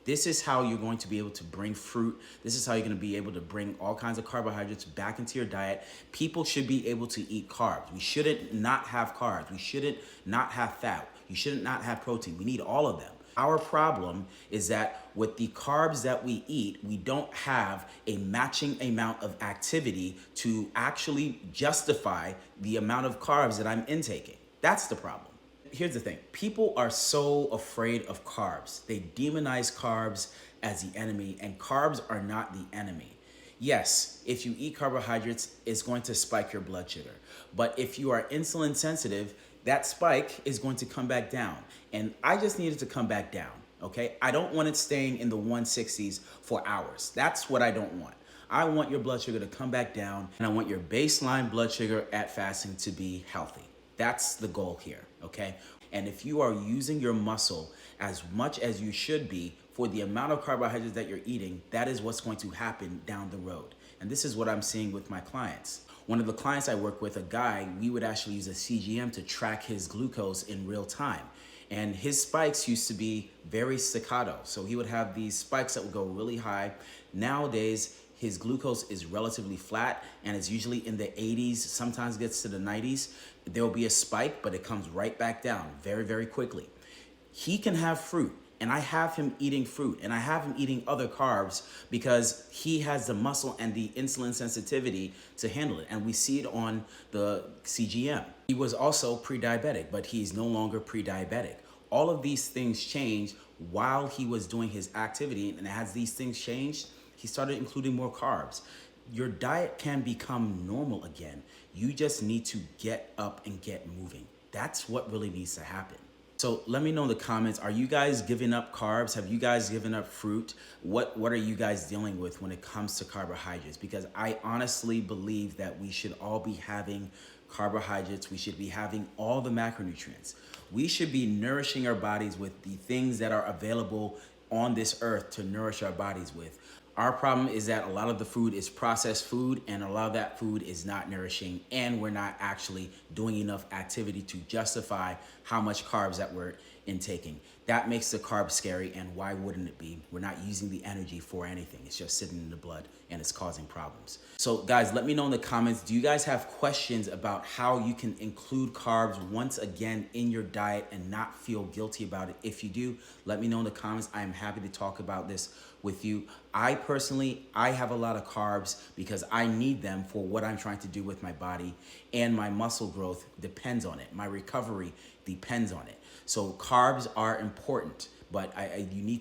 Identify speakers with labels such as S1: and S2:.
S1: This is how you're going to be able to bring fruit. This is how you're going to be able to bring all kinds of carbohydrates back into your diet. People should be able to eat carbs. We shouldn't not have carbs. We shouldn't not have fat. You shouldn't not have protein. We need all of them. Our problem is that with the carbs that we eat, we don't have a matching amount of activity to actually justify the amount of carbs that I'm intaking. That's the problem. Here's the thing. People are so afraid of carbs. They demonize carbs as the enemy, and carbs are not the enemy. Yes, if you eat carbohydrates, it's going to spike your blood sugar. But if you are insulin sensitive, that spike is going to come back down. And I just need it to come back down, okay? I don't want it staying in the 160s for hours. That's what I don't want. I want your blood sugar to come back down, and I want your baseline blood sugar at fasting to be healthy. That's the goal here, okay? And if you are using your muscle as much as you should be for the amount of carbohydrates that you're eating, that is what's going to happen down the road. And this is what I'm seeing with my clients. One of the clients I work with, a guy, we would actually use a CGM to track his glucose in real time. And his spikes used to be very staccato. So he would have these spikes that would go really high. Nowadays, his glucose is relatively flat and it's usually in the 80s, sometimes gets to the 90s. There will be a spike, but it comes right back down very, very quickly. He can have fruit, and I have him eating fruit, and I have him eating other carbs because he has the muscle and the insulin sensitivity to handle it. And we see it on the CGM. He was also pre-diabetic, but he's no longer pre-diabetic. All of these things changed while he was doing his activity, and as these things changed, he started including more carbs. Your diet can become normal again. You just need to get up and get moving. That's what really needs to happen. So let me know in the comments, are you guys giving up carbs? Have you guys given up fruit? What are you guys dealing with when it comes to carbohydrates? Because I honestly believe that we should all be having carbohydrates. We should be having all the macronutrients. We should be nourishing our bodies with the things that are available on this earth to nourish our bodies with. Our problem is that a lot of the food is processed food, and a lot of that food is not nourishing, and we're not actually doing enough activity to justify how much carbs that we're intaking. That makes the carbs scary, and why wouldn't it be? We're not using the energy for anything. It's just sitting in the blood and it's causing problems. So guys, let me know in the comments, do you guys have questions about how you can include carbs once again in your diet and not feel guilty about it? If you do, let me know in the comments. I am happy to talk about this with you. I personally have a lot of carbs because I need them for what I'm trying to do with my body, and my muscle growth depends on it. My recovery depends on it. So carbs are important, but you need to